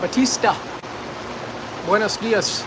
Batista. Buenos dias.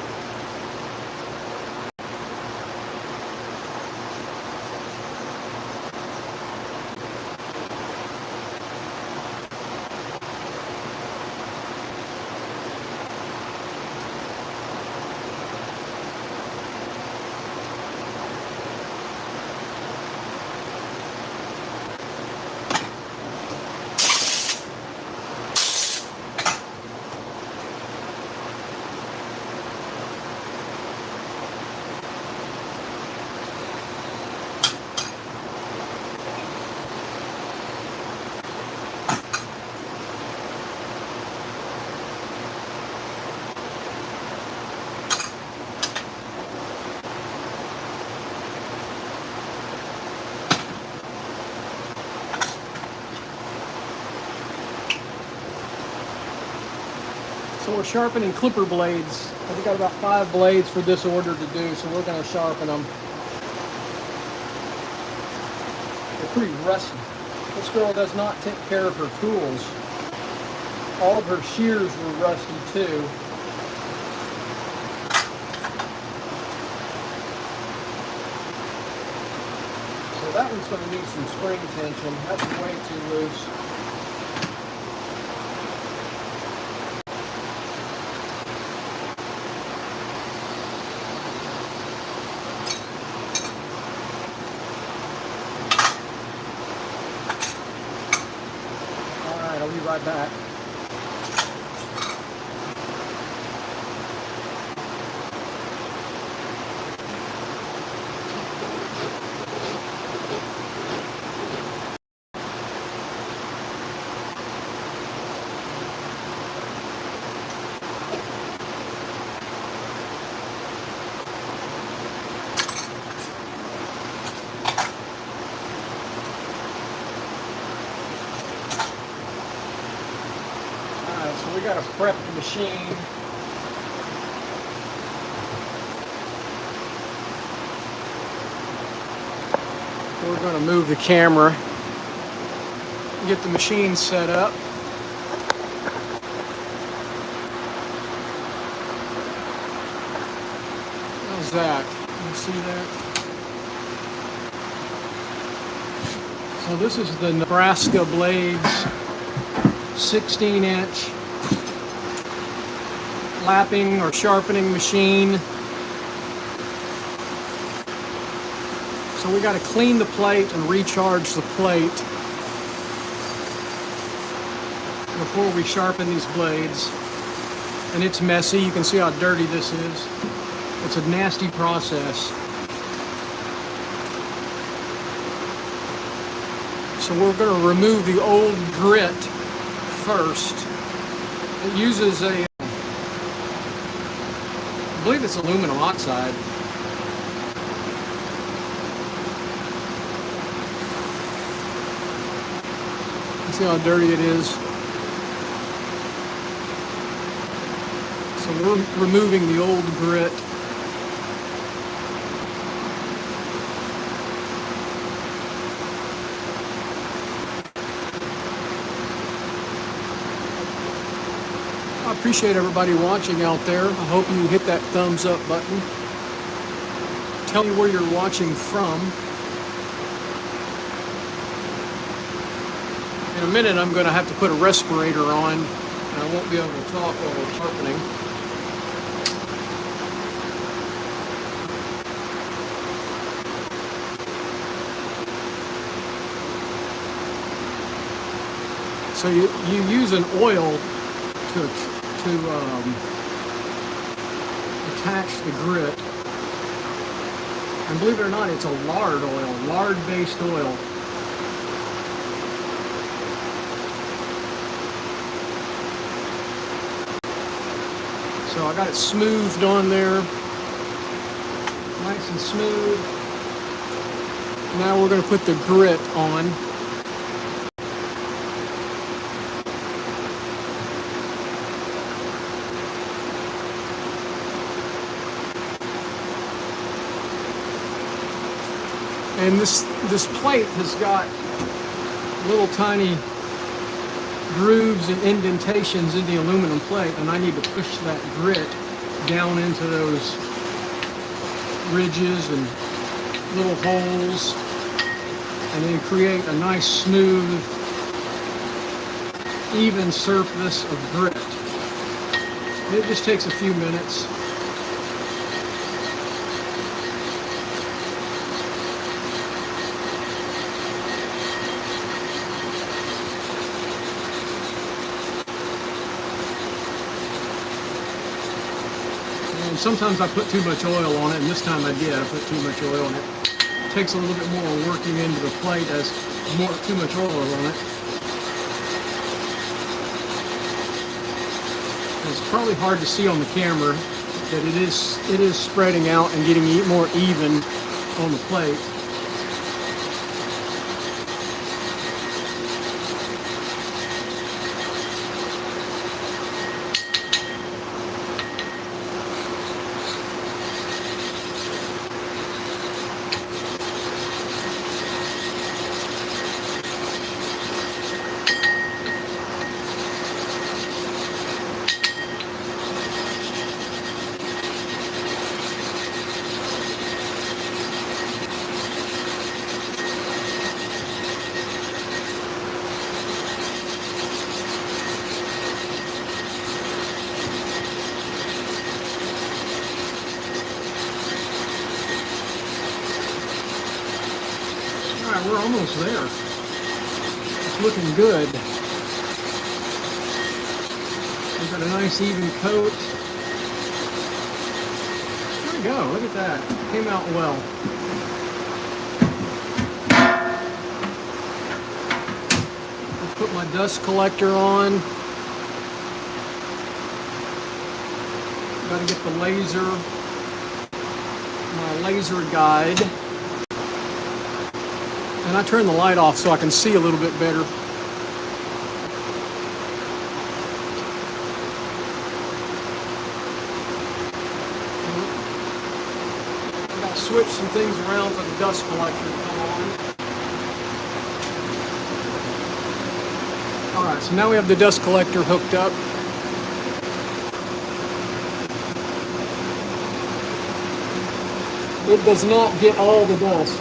So we're sharpening clipper blades. We've got about 5 blades for this order to do, so we're going to sharpen them. They're pretty rusty. This girl does not take care of her tools. All of her shears were rusty too. So that one's going to need some spring tension. That's way too loose. I'll be right back. So we got to prep the machine. We're going to move the camera, get the machine set up. How's that? Can you see that? So this is the Nebraska Blades 16-inch lapping or sharpening machine. So we got to clean the plate and recharge the plate before we sharpen these blades. And it's messy. You can see how dirty this is. It's a nasty process. So we're going to remove the old grit first. It uses a, I believe it's aluminum oxide. See how dirty it is. So we're removing the old grit. I appreciate everybody watching out there. I hope you hit that thumbs up button. Tell me where you're watching from. In a minute, I'm going to have to put a respirator on, and I won't be able to talk while we're sharpening. So you use an oil to attach the grit. And believe it or not, it's a lard oil, lard-based oil. So I got it smoothed on there, nice and smooth. Now we're going to put the grit on. And this plate has got little tiny grooves and indentations in the aluminum plate, and I need to push that grit down into those ridges and little holes, and then create a nice smooth, even surface of grit. It just takes a few minutes. And sometimes I put too much oil on it, and this time I did. I put too much oil on it. It takes a little bit more working into the plate as too much oil on it. It's probably hard to see on the camera that it is spreading out and getting more even on the plate. Alright, we're almost there. It's looking good. We've got a nice even coat. There we go, look at that. Came out well. I'll put my dust collector on. Got to get the my laser guide. And I turn the light off so I can see a little bit better. I got to switch some things around for the dust collector to come on. Alright, so now we have the dust collector hooked up. It does not get all the dust.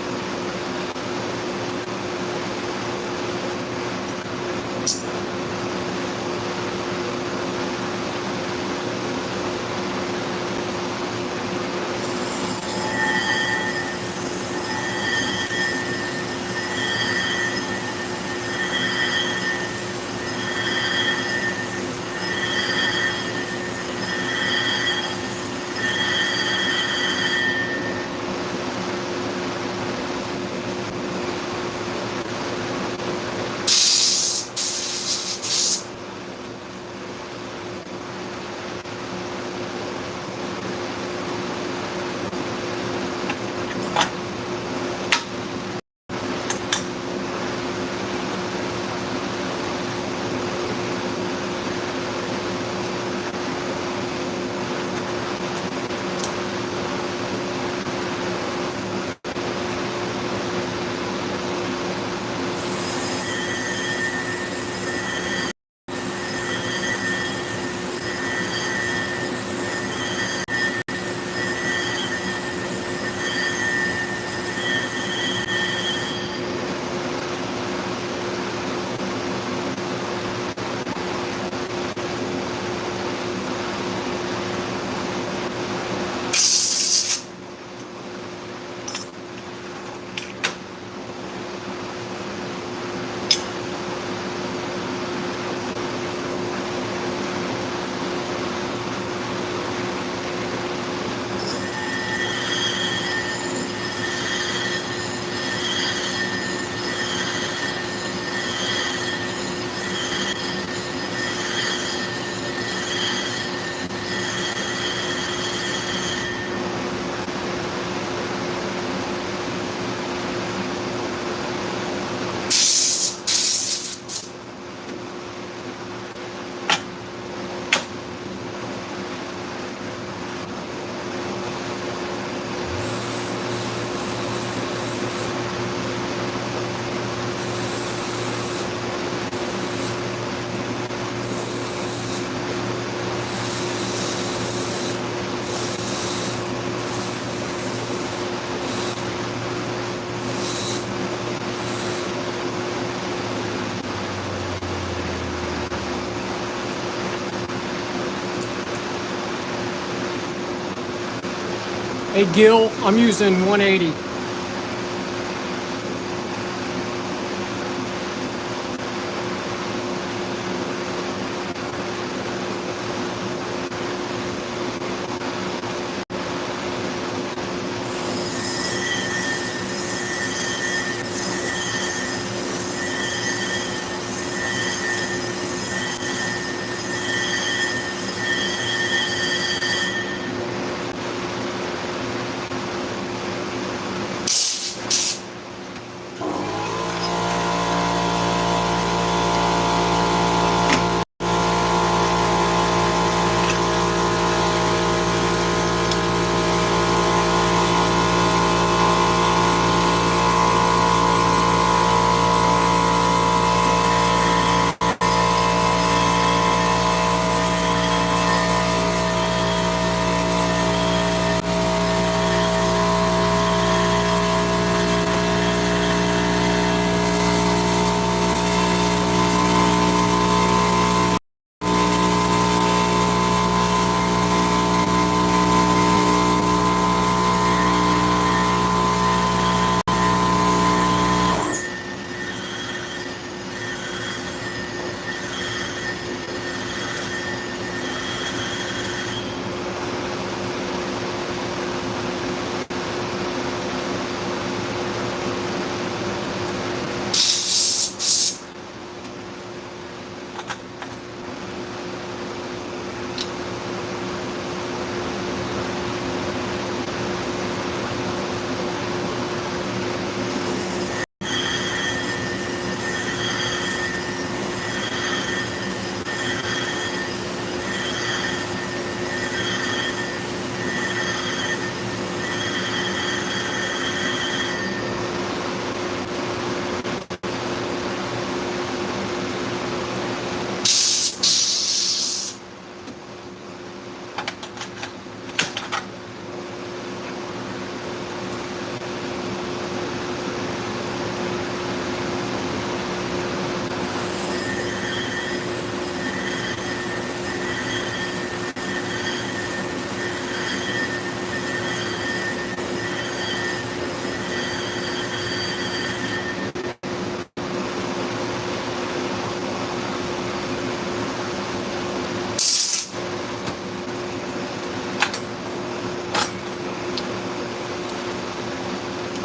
a gill. I'm using 180.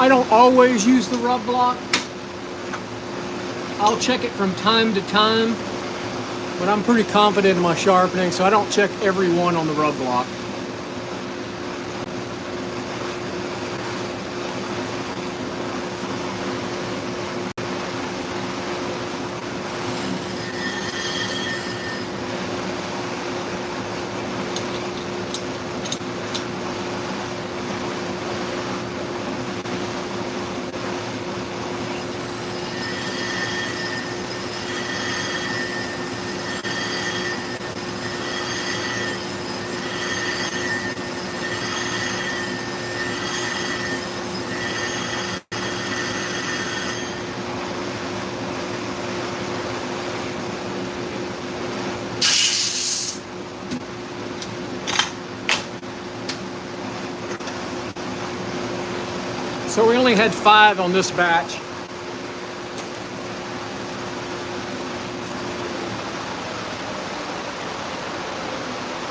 I don't always use the rub block. I'll check it from time to time, but I'm pretty confident in my sharpening, so I don't check every one on the rub block. So we only had 5 on this batch.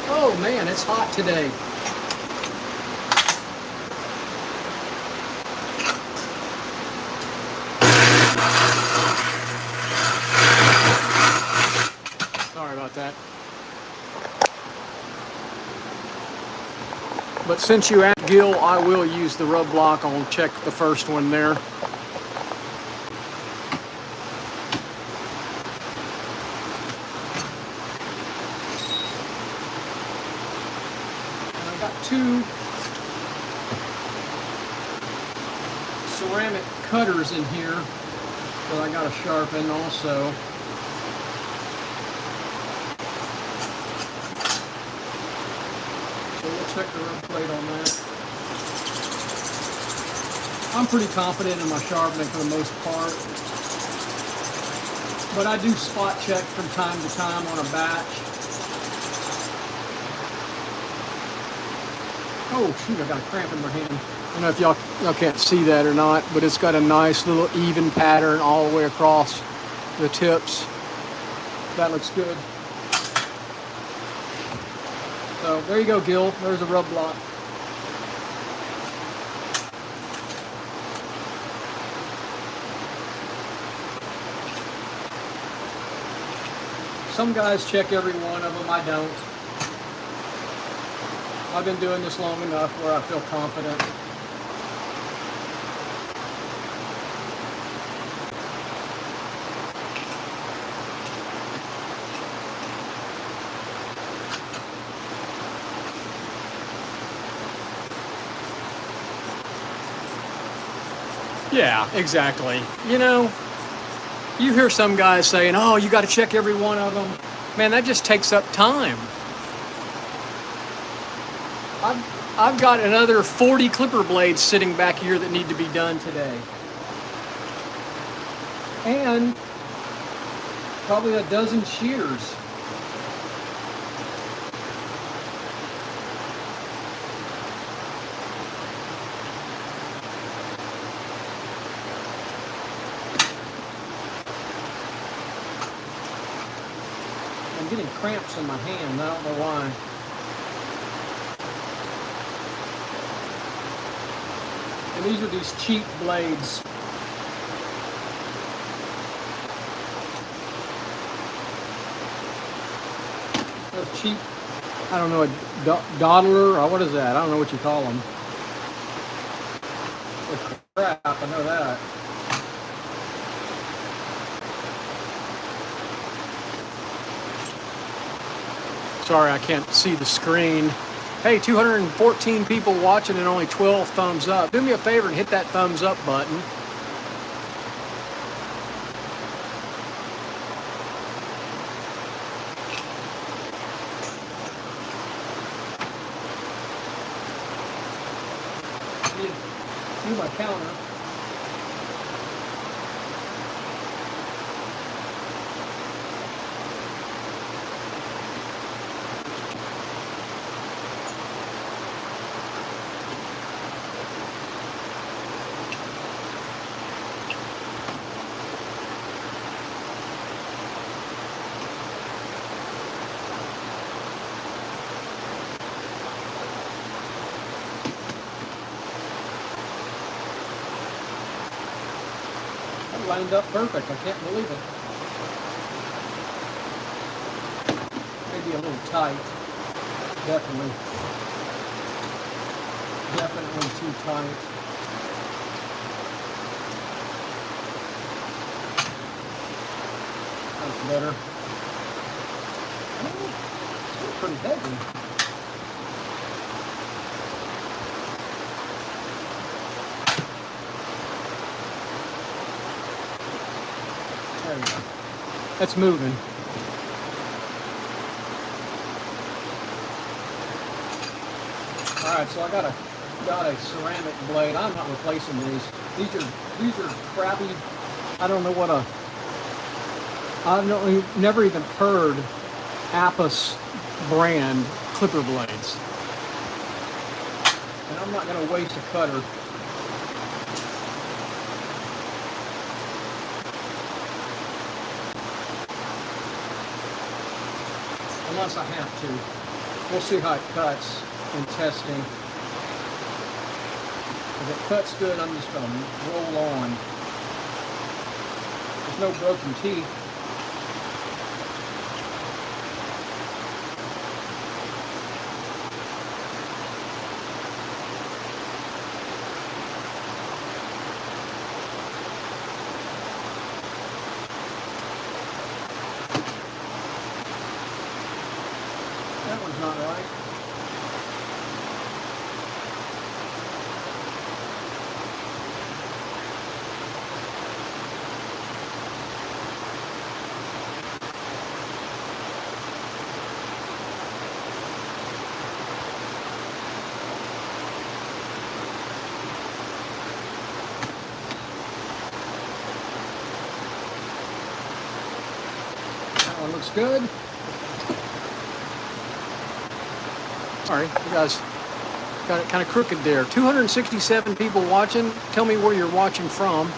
Oh man, it's hot today. Sorry about that. But since you asked Gil, I will use the rub block. I'll check the first one there. And I've got 2 ceramic cutters in here that I gotta sharpen also. Check the rub plate on that. I'm pretty confident in my sharpening for the most part, but I do spot check from time to time on a batch. Oh shoot, I got a cramp in my hand. I don't know if y'all can't see that or not, but it's got a nice little even pattern all the way across the tips. That looks good. So there you go, Gil. There's a rub block. Some guys check every one of them. I don't. I've been doing this long enough where I feel confident. Yeah, exactly. You know, you hear some guys saying, oh, you got to check every one of them. Man, that just takes up time. I've got another 40 clipper blades sitting back here that need to be done today. And probably a dozen shears. I'm getting cramps in my hand, I don't know why. And these are these cheap blades. Those cheap, I don't know, a dawdler, or what is that? I don't know what you call them. Oh, crap, I know that. Sorry, I can't see the screen. Hey, 214 people watching and only 12 thumbs up. Do me a favor and hit that thumbs up button. Do my counter. Lined up perfect. I can't believe it. Maybe a little tight. Definitely. Definitely too tight. That's better. Oh, it's pretty heavy. There we go. That's moving. All right, so I got a ceramic blade. I'm not replacing these. These are crappy. I don't know what I've never even heard Apis brand clipper blades, and I'm not going to waste a cutter. Unless I have to. We'll see how it cuts in testing. If it cuts good, I'm just going to roll on. There's no broken teeth. That one's not right. That one looks good. Sorry, you guys Got it kind of crooked there. 267 people watching. Tell me where you're watching from.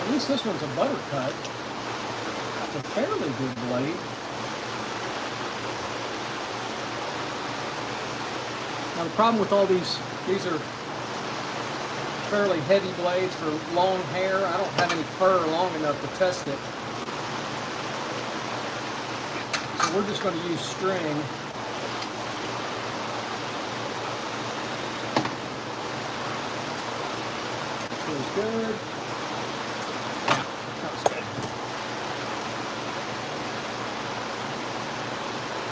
At least this one's a butter cut. That's a fairly good blade. Now the problem with all these are fairly heavy blades for long hair. I don't have any fur long enough to test it. So we're just going to use string. Feels good.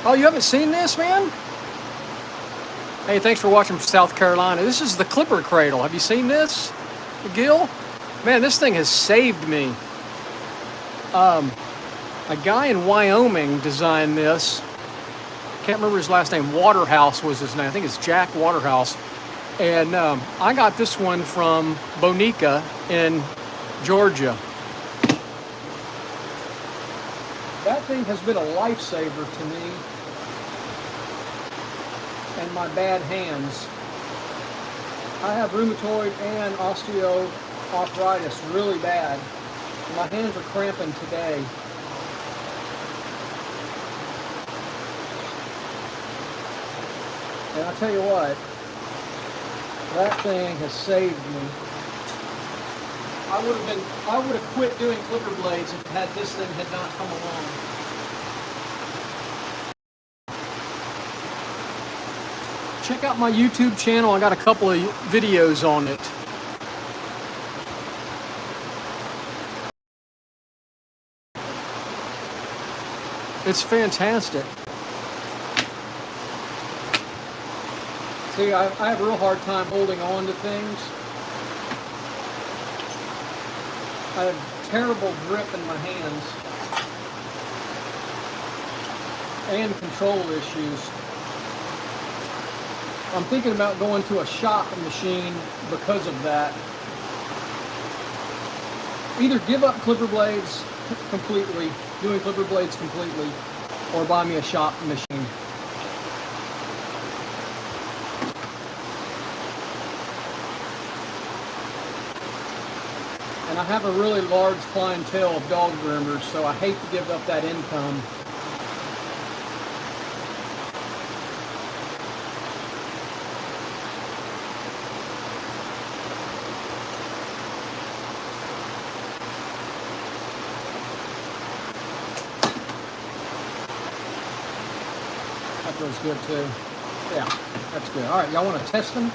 Oh, you haven't seen this, man? Hey, thanks for watching from South Carolina. This is the clipper cradle. Have you seen this, Gil? Man, this thing has saved me. A guy in Wyoming designed this. Can't remember his last name. Waterhouse was his name. I think it's Jack Waterhouse. And I got this one from Bonica in Georgia. That thing has been a lifesaver to me and my bad hands. I have rheumatoid and osteoarthritis really bad. My hands are cramping today. And I tell you what, that thing has saved me. I would have quit doing clipper blades if this thing had not come along. Check out my YouTube channel. I got a couple of videos on it. It's fantastic. See, I have a real hard time holding on to things. I have terrible grip in my hands and control issues. I'm thinking about going to a shop machine because of that. Either give up clipper blades completely, doing clipper blades completely, or buy me a shop machine. And I have a really large clientele of dog groomers, so I hate to give up that income. That feels good too. Yeah, that's good. All right, y'all want to test them?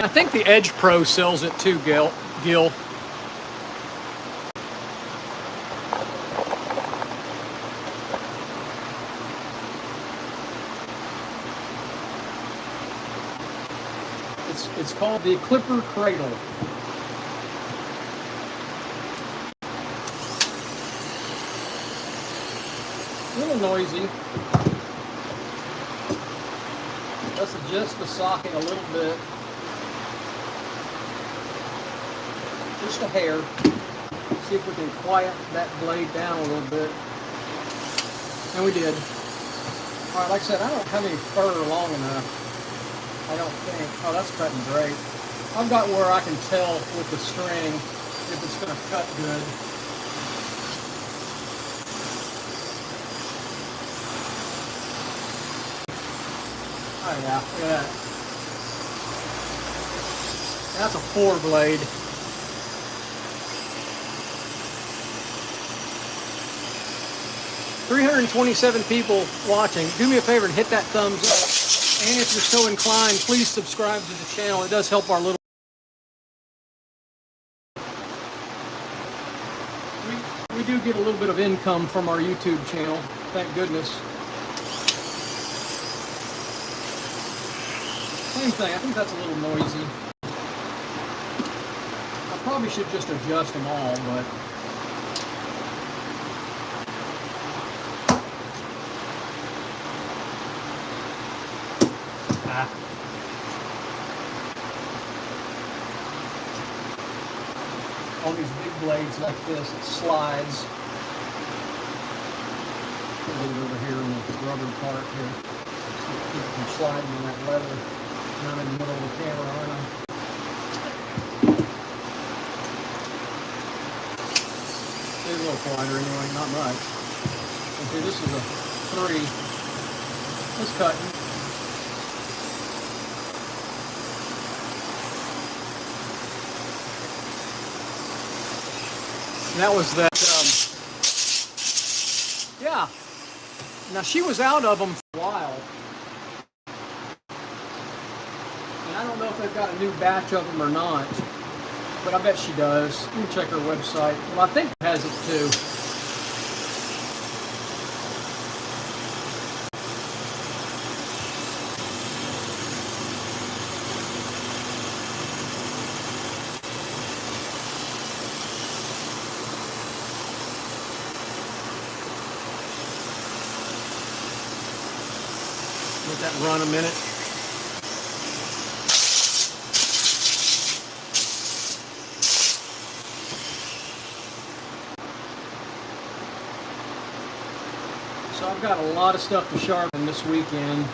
I think the Edge Pro sells it too, Gil. It's called the Clipper Cradle. A little noisy. Let's adjust the socket a little bit. Just a hair. See if we can quiet that blade down a little bit. And we did. All right, like I said, I don't have any fur long enough. I don't think. Oh, that's cutting great. I've got where I can tell with the string if it's going to cut good. Oh yeah, look at that. That's a 4 blade. .327 people watching. Do me a favor and hit that thumbs up. And if you're so inclined, please subscribe to the channel. It does help our little... We do get a little bit of income from our YouTube channel, thank goodness. Same thing, I think that's a little noisy. I probably should just adjust them all, but... On these big blades like this, it slides. Put it over here in the rubber part here. So keep it from sliding in that leather. Not in the middle of the camera, aren't I? It's a little quieter anyway, not much. Okay, this is a 3. It's cutting. And that was that, yeah. Now she was out of them for a while. And I don't know if they've got a new batch of them or not. But I bet she does. Let me check her website. Well, I think it has it too. Let that run a minute. So I've got a lot of stuff to sharpen this weekend.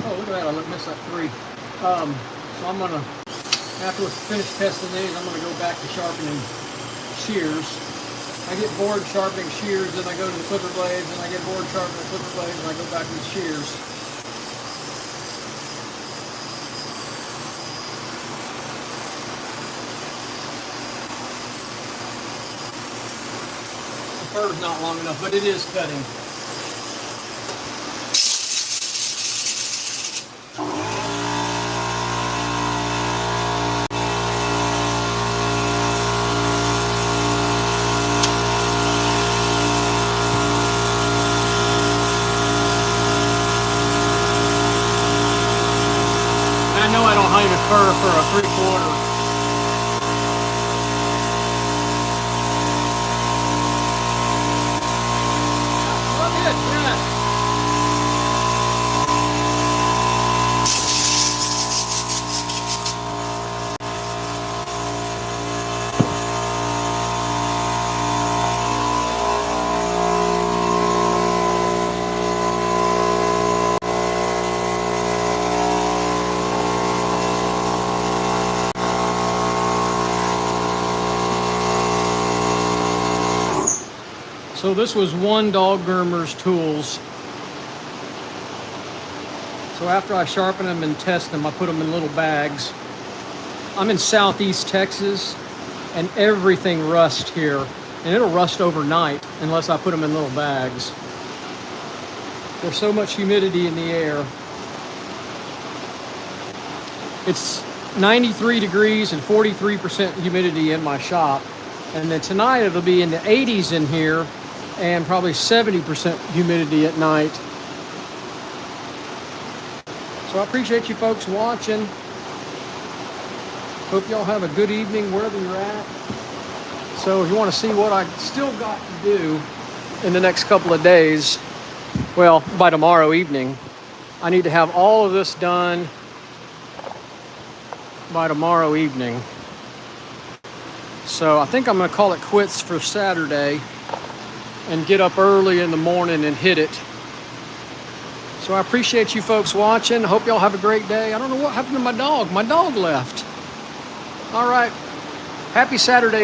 Oh, look at that, I missed that 3. So I'm gonna, after we finish testing these, I'm gonna go back to sharpening shears. I get bored sharpening shears, then I go to the clipper blades, and I get bored sharpening clipper blades, and I go back to the shears. The fur's not long enough, but it is cutting. I know I don't have a fur for a 3/4. Well, good, yeah. So this was one dog groomer's tools. So after I sharpen them and test them, I put them in little bags. I'm in Southeast Texas, and everything rusts here. And it'll rust overnight unless I put them in little bags. There's so much humidity in the air. It's 93 degrees and 43% humidity in my shop. And then tonight it'll be in the 80s in here and probably 70% humidity at night. So I appreciate you folks watching. Hope y'all have a good evening wherever you're at. So if you want to see what I still got to do in the next couple of days, well, by tomorrow evening, I need to have all of this done by tomorrow evening. So I think I'm going to call it quits for Saturday and get up early in the morning and hit it. So I appreciate you folks watching. Hope y'all have a great day. I don't know what happened to my dog. My dog left. All right. Happy Saturday.